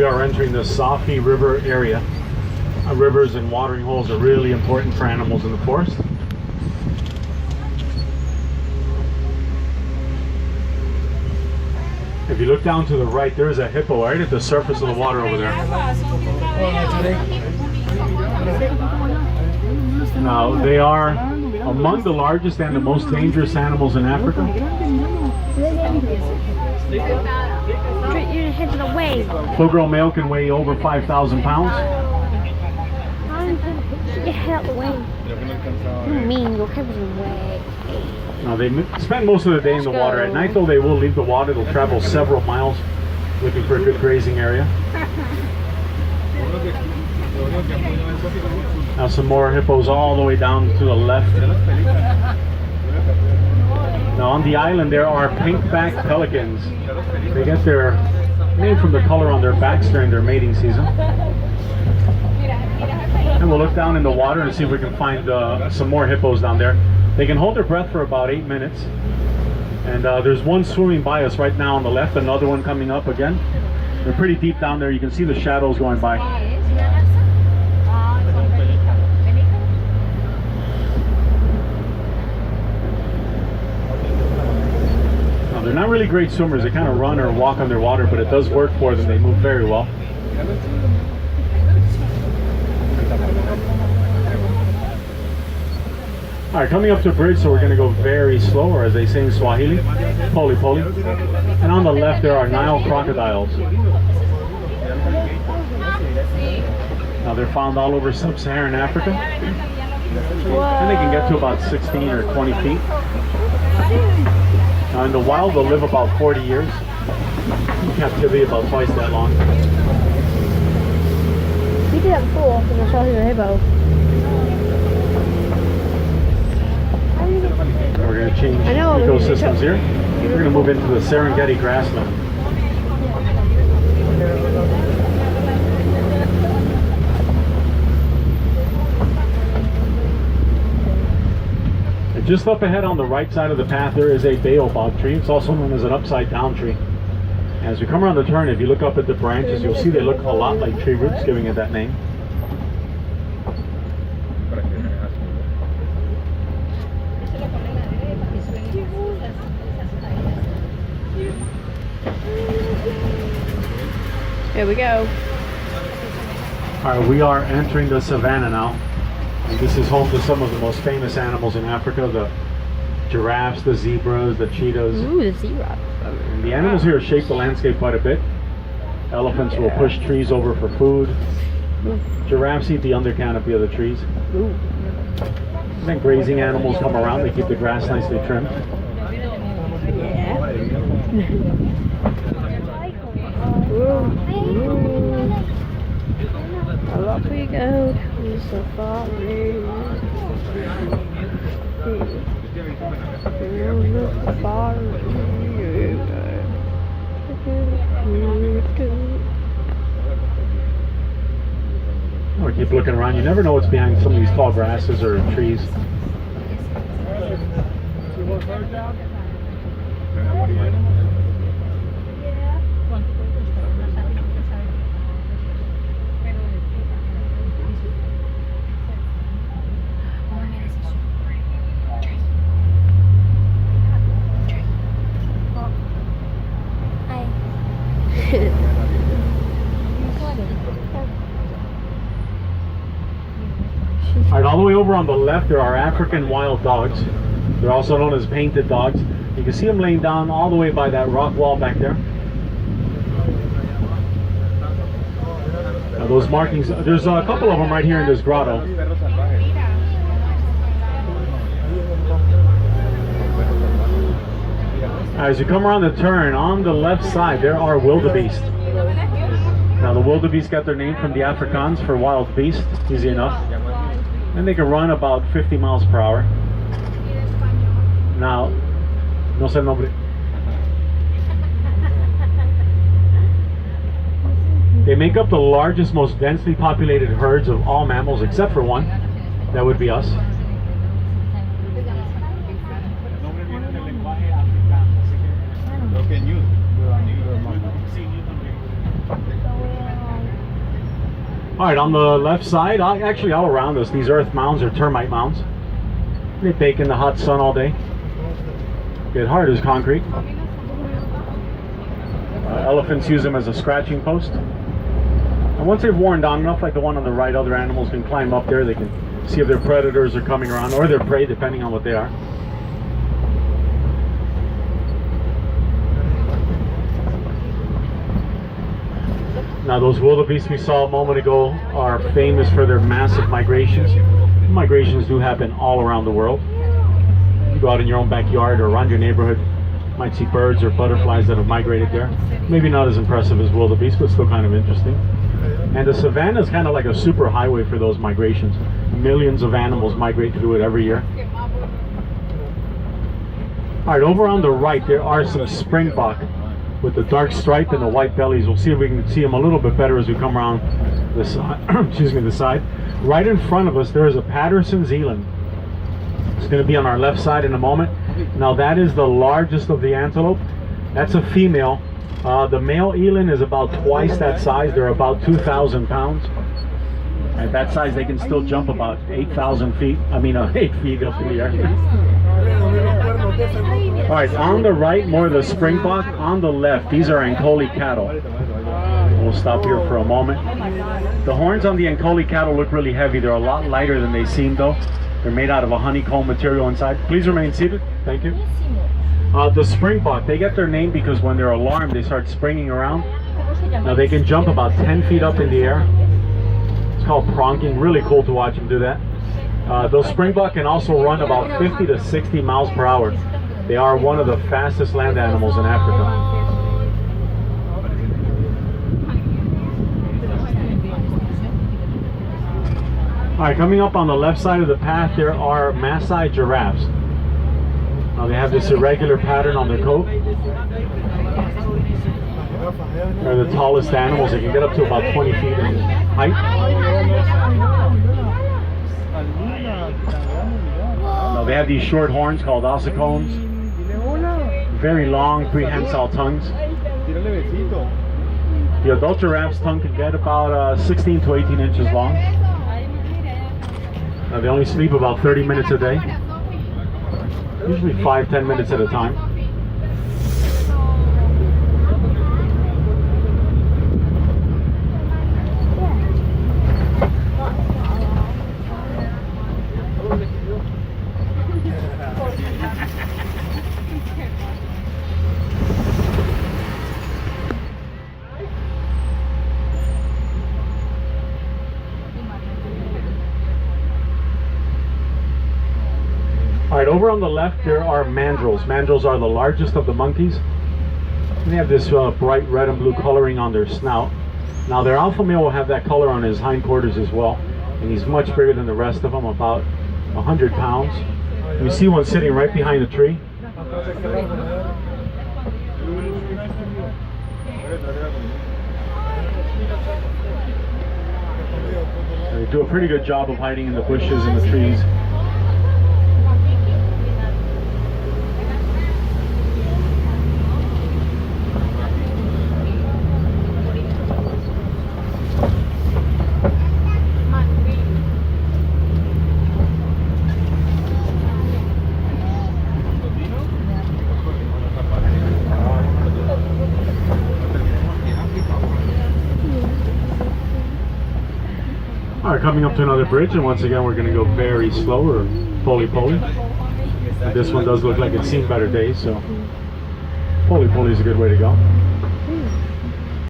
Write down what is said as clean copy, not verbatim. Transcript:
we are entering the Safi River area. Rivers and watering holes are really important for animals in the forest. If you look down to the right, there is a hippo right at the surface of the water over there. Now, they are among the largest and the most dangerous animals in Africa. Full-grown male can weigh over 5,000 pounds. Now, they spend most of the day in the water. At night, though, they will leave the water. They'll travel several miles looking for a good grazing area. Now, some more hippos all the way down to the left. Now, on the island, there are pink-backed pelicans. They get their name from the color on their backs during their mating season. And we'll look down in the water and see if we can find some more hippos down there. They can hold their breath for about 8 minutes. And there's one swimming by us right now on the left, another one coming up again. They're pretty deep down there. You can see the shadows going by. Now, they're not really great swimmers. They kind of run or walk underwater, but it does work for them. They move very well. All right, coming up to a bridge, so we're going to go very slow, or as they say in Swahili, poli poli. And on the left, there are Nile crocodiles. Now, they're found all over sub-Saharan Africa. And they can get to about 16 or 20 feet. Now, in the wild, they'll live about 40 years. In captivity, about twice that long. We did that before in the Charlie Hippo. We're going to change ecosystems here. We're going to move into the Serengeti grassland. And just up ahead on the right side of the path, there is a baobab tree. It's also known as an upside down tree. As we come around the turn, if you look up at the branches, you'll see they look a lot like tree roots, giving it that name. Here we go. All right, we are entering the savannah now. And this is home to some of the most famous animals in Africa, the giraffes, the zebras, the cheetahs. Ooh, the zebra. And the animals here shape the landscape quite a bit. Elephants will push trees over for food. Giraffes eat the under canopy of the trees. And then grazing animals come around. They keep the grass nicely trimmed. Up we go to the safari. Or keep looking around. You never know what's behind some of these tall grasses or trees. All right, all the way over on the left, there are African wild dogs. They're also known as painted dogs. You can see them laying down all the way by that rock wall back there. Now those markings, there's a couple of them right here in this grotto. As you come around the turn, on the left side, there are wildebeest. Now the wildebeest got their name from the Afrikaans for wild beast, easy enough. And they can run about 50 miles per hour. Now, no sé el nombre. They make up the largest, most densely populated herds of all mammals, except for one. That would be us. All right, on the left side, actually all around us, these earth mounds are termite mounds. They bake in the hot sun all day. Get hard as concrete. Elephants use them as a scratching post. And once they've worn down enough, like the one on the right, other animals can climb up there. They can see if their predators are coming around, or their prey, depending on what they are. Now those wildebeest we saw a moment ago are famous for their massive migrations. Migrations do happen all around the world. You go out in your own backyard or around your neighborhood, you might see birds or butterflies that have migrated there. Maybe not as impressive as wildebeest, but still kind of interesting. And the savanna is kind of like a super highway for those migrations. Millions of animals migrate through it every year. All right, over on the right there are some springbok with the dark stripe and the white bellies. We'll see if we can see them a little bit better as we come around the side. Excuse me, the side. Right in front of us, there is a Patterson's eland. It's going to be on our left side in a moment. Now that is the largest of the antelope. That's a female. The male eland is about twice that size. They're about 2,000 pounds. At that size, they can still jump about 8,000 feet. 8 feet up in the air. All right, on the right, more of the springbok. On the left, these are Ankoli cattle. We'll stop here for a moment. The horns on the Ankoli cattle look really heavy. They're a lot lighter than they seem, though. They're made out of a honeycomb material inside. Please remain seated. Thank you. The springbok, they get their name because when they're alarmed, they start springing around. Now they can jump about 10 feet up in the air. It's called pronking. Really cool to watch them do that. Those springbok can also run about 50 to 60 miles per hour. They are one of the fastest land animals in Africa. All right, coming up on the left side of the path, there are Maasai giraffes. Now they have this irregular pattern on their coat. They're the tallest animals. They can get up to about 20 feet in height. Now they have these short horns called ossicones. Very long prehensile tongues. The adult giraffe's tongue can get about 16 to 18 inches long. They only sleep about 30 minutes a day. Usually 5-10 minutes at a time. All right, over on the left there are mandrills. Mandrills are the largest of the monkeys. They have this bright red and blue coloring on their snout. Now their alpha male will have that color on his hindquarters as well, and he's much bigger than the rest of them, about 100 pounds. We see one sitting right behind the tree. They do a pretty good job of hiding in the bushes and the trees. Alright, coming up to another bridge, and once again we're going to go very slow, or poly-poly. This one does look like it's seen better days, so poly-poly is a good way to go.